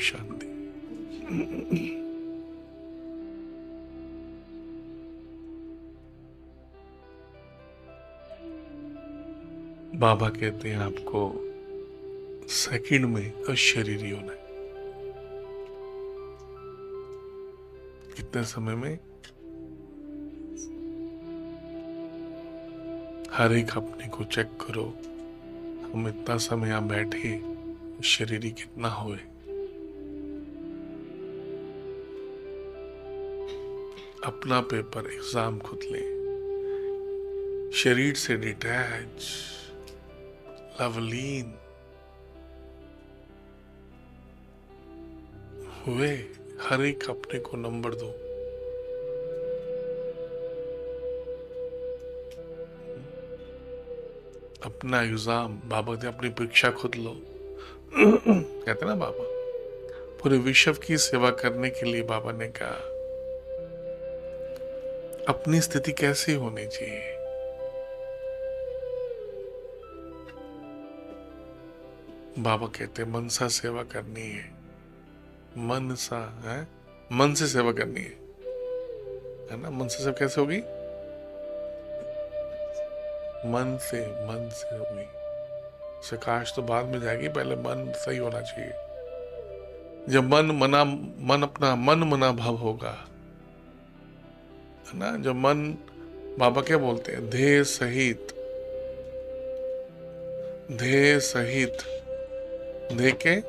शांति। बाबा कहते हैं आपको सेकंड में अशरीरी होना है। कितने समय में? हर एक अपने को चेक करो। हम इतना समय यहां बैठे, शरीरी कितना हुए? अपना पेपर एग्जाम खुद ले। शरीर से डिटैच, लवलीन हुए। हर एक अपने को नंबर दो। अपना एग्जाम बाबा ने अपनी परीक्षा खुद लो। कहते ना बाबा, पूरे विश्व की सेवा करने के लिए बाबा ने कहा अपनी स्थिति कैसी होनी चाहिए। बाबा कहते मनसा सेवा करनी है। मन सा है, मन से सेवा करनी है ना। मन से सेवा कैसे होगी? मन से होगी। प्रकाश तो बाद में जाएगी, पहले मन सही होना चाहिए। जब मन अपना मन मना भाव होगा, है ना। जब मन, बाबा क्या बोलते हैं, ध्येय सहित, ध्येय के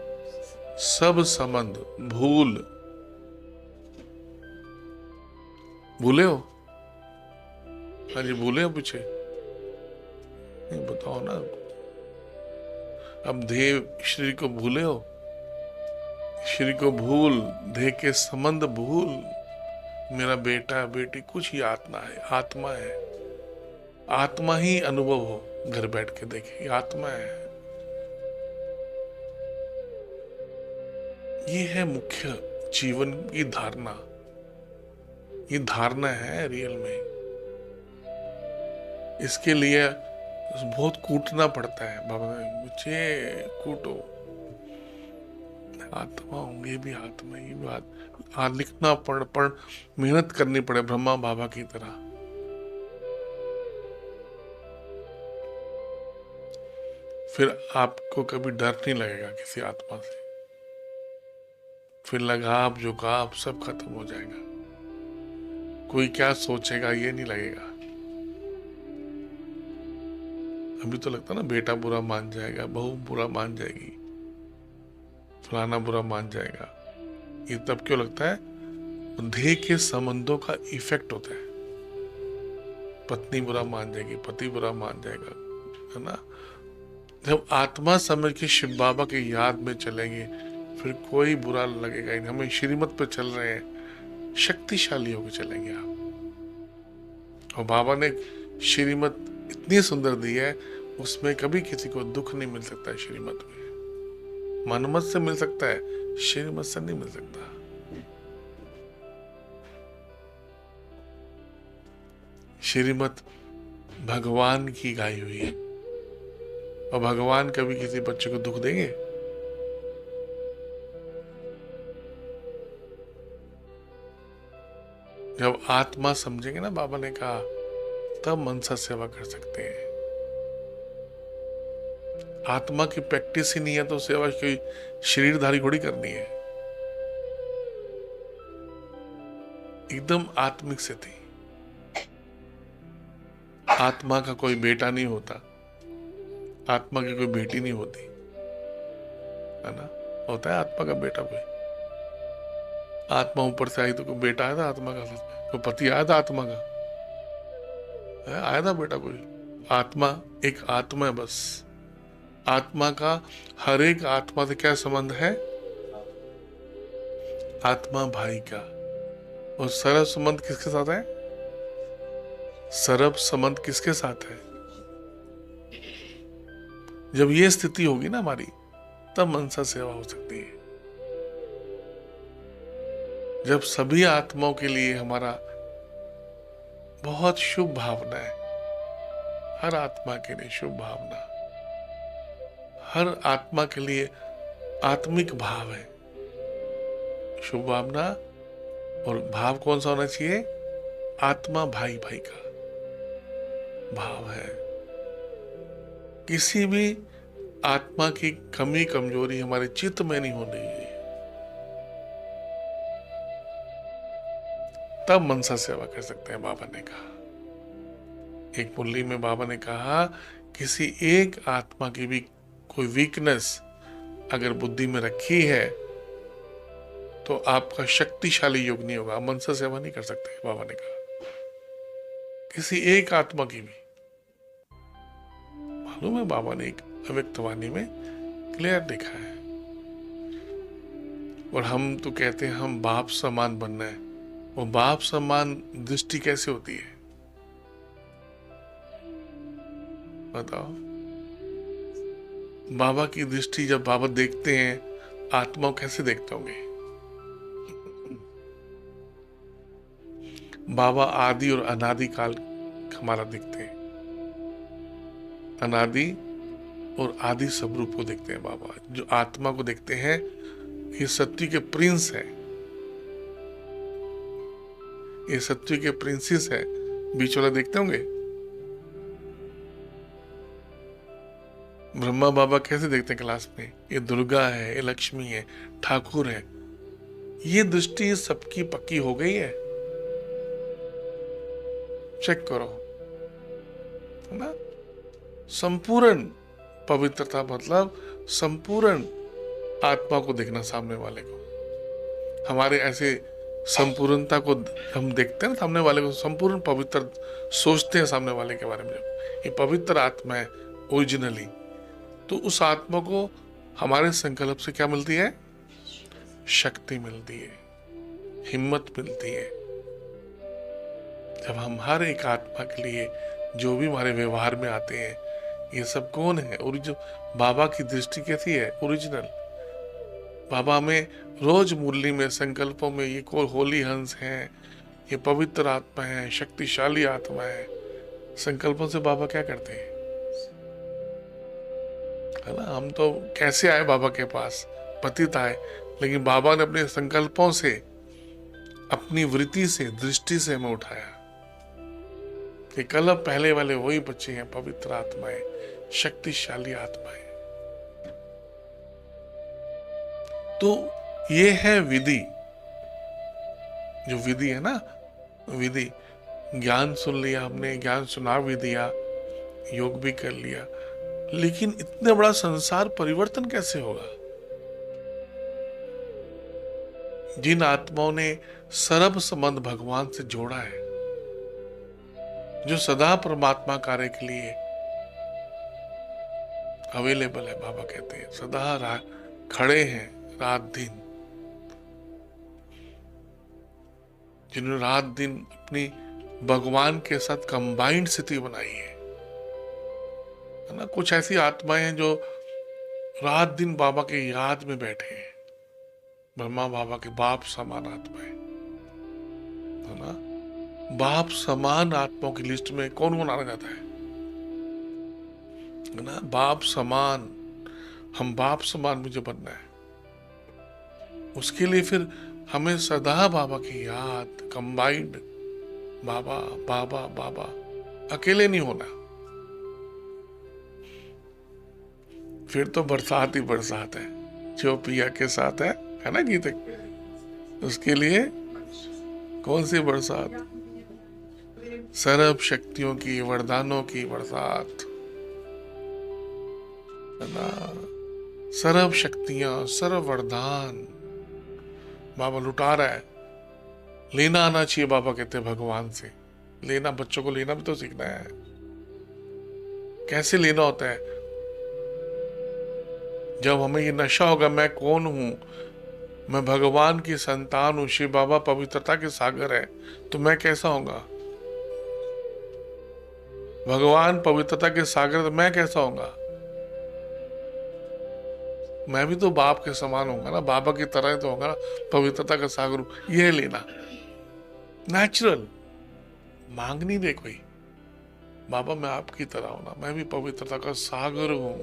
सब संबंध भूले हो? हाँ जी, भूले हो पीछे? नहीं, बताओ ना। अब ध्येय श्री को भूले हो? श्री को भूल, ध्येय के संबंध भूल। मेरा बेटा बेटी कुछ ही आत्मा है। आत्मा ही अनुभव हो। घर बैठ के देखे, आत्मा है। ये है मुख्य जीवन की धारणा। ये धारणा है रियल में। इसके लिए बहुत कूटना पड़ता है। बाबा मुझे कूटो, आत्मा होंगे भी आत्मा, ये बात लिखना पड़ मेहनत करनी पड़े ब्रह्मा बाबा की तरह। फिर आपको कभी डर नहीं लगेगा किसी आत्मा से। फिर लगाव जुकाव सब खत्म हो जाएगा। कोई क्या सोचेगा ये नहीं लगेगा। अभी तो लगता ना बेटा बुरा मान जाएगा, बहू बुरा मान जाएगी, फलाना बुरा मान जाएगा। ये तब क्यों लगता है? ध्येय के संबंधों का इफेक्ट होता है। पत्नी बुरा मान जाएगी, पति बुरा मान जाएगा, है ना। जब आत्मा समझ के शिव बाबा की याद में चलेंगे, फिर कोई बुरा लगेगा ही नहीं। हमें श्रीमत पे चल रहे हैं, शक्तिशाली होकर चलेंगे आप। और बाबा ने श्रीमत इतनी सुंदर दी है, उसमें कभी किसी को दुख नहीं मिल सकता है। श्रीमत में मनमत से मिल सकता है, श्रीमत से नहीं मिल सकता। श्रीमत भगवान की गाई हुई है, और भगवान कभी किसी बच्चे को दुख देंगे? जब आत्मा समझेंगे ना, बाबा ने कहा, तब मनसा सेवा कर सकते हैं। आत्मा की प्रैक्टिस ही नहीं है तो सेवा की शरीरधारी थोड़ी करनी है। एकदम आत्मिक से थी। आत्मा का कोई बेटा नहीं होता, आत्मा की कोई बेटी नहीं होती, है ना। होता है आत्मा का बेटा कोई। आत्मा ऊपर से आई तो कोई बेटा आया था आत्मा का, कोई पति आया था आत्मा का, आया था बेटा कोई? आत्मा एक आत्मा है बस। आत्मा का हर एक आत्मा से क्या संबंध है? आत्मा भाई का। और सरब संबंध किसके साथ है? सरब संबंध किसके साथ है? जब ये स्थिति होगी ना हमारी, तब मनसा सेवा हो सकती है। जब सभी आत्माओं के लिए हमारा बहुत शुभ भावना है, हर आत्मा के लिए शुभ भावना, हर आत्मा के लिए आत्मिक भाव है, शुभ भावना। और भाव कौन सा होना चाहिए? आत्मा भाई भाई का भाव है। किसी भी आत्मा की कमी कमजोरी हमारे चित्त में नहीं होनी है, तब मनसा सेवा कर सकते हैं, बाबा ने कहा। एक मुरली में बाबा ने कहा, किसी एक आत्मा की भी कोई वीकनेस अगर बुद्धि में रखी है तो आपका शक्तिशाली योग नहीं होगा, मनसा सेवा नहीं कर सकते, बाबा ने कहा। किसी एक आत्मा की भी। मालूम है, बाबा ने एक अव्यक्त वाणी में क्लियर लिखा है। और हम तो कहते हैं हम बाप समान बनना है। वो बाप समान दृष्टि कैसे होती है बताओ? बाबा की दृष्टि जब बाबा देखते हैं, आत्मा कैसे देखते होंगे? बाबा आदि और अनादि काल हमारा देखते हैं। अनादि और आदि सब रूप को देखते हैं बाबा। जो आत्मा को देखते हैं, ये सत्य के प्रिंस है, ये सत्य के प्रिंसेस है। बीच वाला देखते होंगे ब्रह्मा बाबा कैसे देखते हैं क्लास में? ये दुर्गा है, ये लक्ष्मी है, ठाकुर है। ये दृष्टि सबकी पक्की हो गई है, चेक करो, है ना? संपूर्ण पवित्रता मतलब संपूर्ण आत्मा को देखना सामने वाले को। हमारे ऐसे संपूर्णता को हम देखते हैं ना, सामने वाले को संपूर्ण पवित्र सोचते हैं सामने वाले के बारे में। जब ये पवित्र आत्मा है ओरिजिनली, तो उस आत्मा को हमारे संकल्प से क्या मिलती है? शक्ति मिलती है, हिम्मत मिलती है। जब हम हर एक आत्मा के लिए जो भी हमारे व्यवहार में आते हैं, ये सब कौन है? और जो बाबा की दृष्टि कैसी है? ओरिजिनल। बाबा हमें रोज मुरली में, संकल्पों में, ये कौन होली हंस है, ये पवित्र आत्मा है, शक्तिशाली आत्मा है। संकल्पों से बाबा क्या करते हैं, है ना? हम तो कैसे आए बाबा के पास? पतित आए, लेकिन बाबा ने अपने संकल्पों से, अपनी वृत्ति से, दृष्टि से हमें उठाया कि कल पहले वाले वही बच्चे हैं, पवित्र आत्माएं, शक्तिशाली आत्माएं। तो ये है विधि। जो विधि है ना, विधि, ज्ञान सुन लिया हमने, ज्ञान सुना भी दिया, योग भी कर लिया, लेकिन इतने बड़ा संसार परिवर्तन कैसे होगा? जिन आत्माओं ने सर्व संबंध भगवान से जोड़ा है, जो सदा परमात्मा कार्य के लिए अवेलेबल है, बाबा कहते हैं सदा खड़े हैं रात दिन, जिन्होंने रात दिन अपनी भगवान के साथ कंबाइंड स्थिति बनाई है ना? कुछ ऐसी आत्माएं हैं जो रात दिन बाबा के याद में बैठे हैं। ब्रह्मा बाबा के बाप समान आत्माएं, है ना? बाप समान आत्माओं की लिस्ट में कौन कौन आना जाता है ना? बाप समान। हम बाप में मुझे बनना है, उसके लिए फिर हमें सदा बाबा की याद, कंबाइंड बाबा बाबा बाबा, अकेले नहीं होना। फिर तो बरसात ही बरसात है, जो पिया के साथ है ना गीत? उसके लिए कौन सी बरसात? सर्व शक्तियों की, वरदानों की बरसात, है ना? सर्व शक्तियां, सर्व वरदान बाबा लुटा रहा है। लेना आना चाहिए, बाबा कहते हैं भगवान से लेना। बच्चों को लेना भी तो सीखना है, कैसे लेना होता है। जब हमें ये नशा होगा, मैं कौन हूं, मैं भगवान की संतान हूं, शिव बाबा पवित्रता के सागर है, तो मैं कैसा होगा? भगवान पवित्रता के सागर, तो मैं कैसा होगा? मैं भी तो बाप के समान होगा ना, बाबा की तरह तो होगा ना, पवित्रता का सागर। यह लेना नेचुरल, मांग नहीं दे कोई। बाबा मैं आपकी तरह हूं ना, मैं भी पवित्रता का सागर हूं।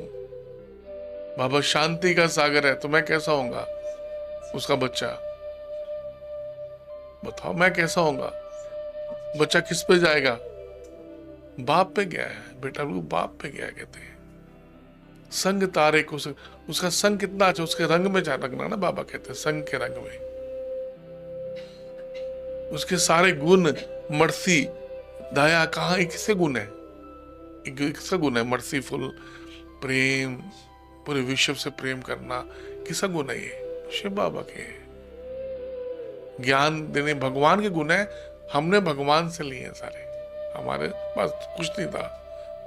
बाबा शांति का सागर है, तो मैं कैसा होऊंगा? उसका बच्चा बताओ मैं कैसा होऊंगा? बच्चा किस पे जाएगा? बाप पे गया है बेटा, वो बाप पे गया कहते हैं। संग तारे को उसका संग कितना अच्छा, उसके रंग में जा रंगना ना, बाबा कहते हैं संग के रंग में। उसके सारे गुण, मर्सी, दया, कहाँ किससे गुण है? किसका गुण है? मर्सीफुल, प्रेम, पूरे विश्व से प्रेम करना, किसका गुण है? ये शिव बाबा के हैं। ज्ञान देने भगवान के गुण है, हमने भगवान से लिए सारे। हमारे पास कुछ नहीं था,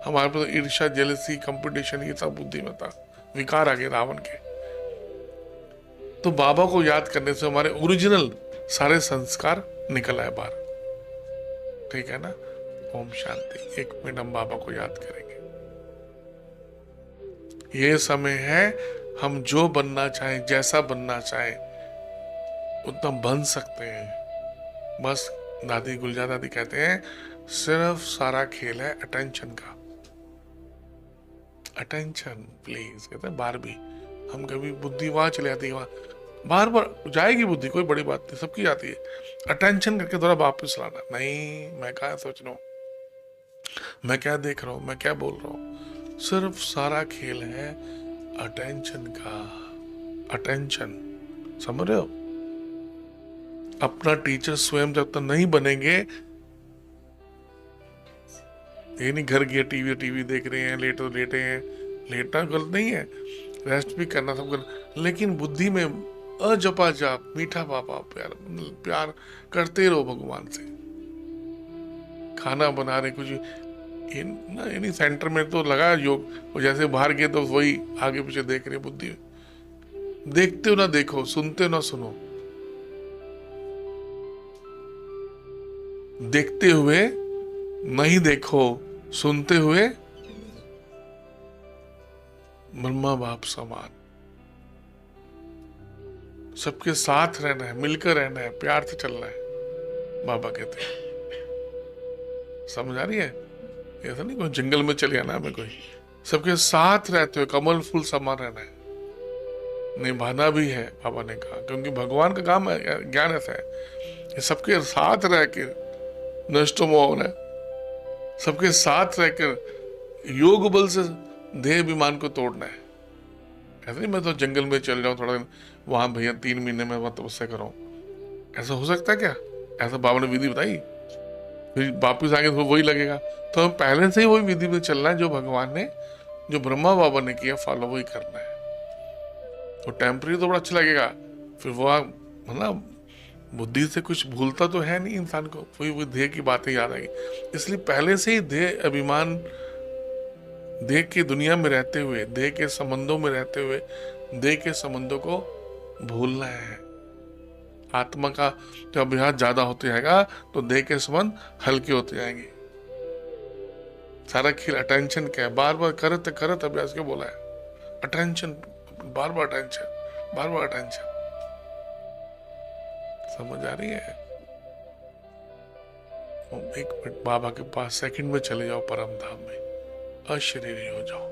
हमारे पास ईर्ष्या, जेलसी, कंपटीशन, ये सब बुद्धि में था, विकार आ गए रावण के। तो बाबा को याद करने से हमारे ओरिजिनल सारे संस्कार निकल आए बाहर। ठीक है ना? ओम शांति। 1 मिनट हम बाबा को याद करेंगे। ये समय है, हम जो बनना चाहें, जैसा बनना चाहें, उतना बन सकते हैं। बस दादी गुलजार दादी कहते हैं, सिर्फ सारा खेल है अटेंशन का। अटेंशन प्लीज, कहते हैं बार भी हम कभी बुद्धि वहां चले जाती है, वहां बार बार जाएगी बुद्धि, कोई बड़ी बात नहीं, सबकी जाती है। अटेंशन करके थोड़ा वापस लाना, नहीं मैं क्या सोच रहा हूँ, मैं क्या देख रहा हूँ, मैं क्या बोल रहा हूँ। सिर्फ सारा खेल है अटेंशन का। अटेंशन, समझ रहे हो? अपना टीचर स्वयं जब तक नहीं बनेंगे, ये नहीं घर गया टीवी देख रहे हैं, लेटे हैं, लेटना गलत नहीं है, रेस्ट भी करना सब करना, लेकिन बुद्धि में अजपा जाप, मीठा पापा प्यार, प्यार करते रहो भगवान से। खाना बना रहे कुछ यानी सेंटर में तो लगा योग, वो जैसे बाहर गए तो वही आगे पीछे देख रहे बुद्धि। देखते हो ना देखो, सुनते हो ना सुनो, देखते हुए नहीं देखो, सुनते हुए ब्रह्मा बाप समान। सबके साथ रहना है, मिलकर रहना है, प्यार से चलना है, बाबा कहते हैं। समझ आ रही है? ऐसा नहीं कोई जंगल में चले आना हमें, कोई सबके साथ रहते हुए कमल फूल समान रहना है, निभाना भी है, बाबा ने कहा, क्योंकि भगवान का काम है, ज्ञान ऐसा है, ये सबके साथ रह के नष्ट मोहन है, सबके साथ रहकर योग बल से देह विमान को तोड़ना है। ऐसा नहीं मैं तो जंगल में चल जाऊं थोड़ा दिन, वहां भैया 3 महीने में मैं तपस्या करूं, ऐसा हो सकता है क्या? ऐसा बाबा ने विधि बताई, फिर वापिस आगे तो वही लगेगा। तो हम पहले से ही वही विधि में चलना है, जो भगवान ने, जो ब्रह्मा बाबा ने किया, फॉलो वही करना है। तो टेम्परेरी तो बड़ा अच्छा लगेगा, फिर वो मतलब बुद्धि से कुछ भूलता तो है नहीं इंसान को, वही देह की बातें याद आएगी। इसलिए पहले से ही देह अभिमान, देह की दुनिया में रहते हुए, देह के संबंधों में रहते हुए, देह के संबंधों को भूलना है। आत्मा का जब अभ्यास ज्यादा होते जाएगा तो देह के संबंध हल्के होते जाएंगे। सारा खेल अटेंशन का है, बार बार करत करत अभ्यास क्यों बोला है? अटेंशन, बार बार अटेंशन, बार बार अटेंशन। समझ आ रही है? 1 मिनट बाबा के पास सेकंड में चले जाओ, परम धाम में अशरीरी हो जाओ।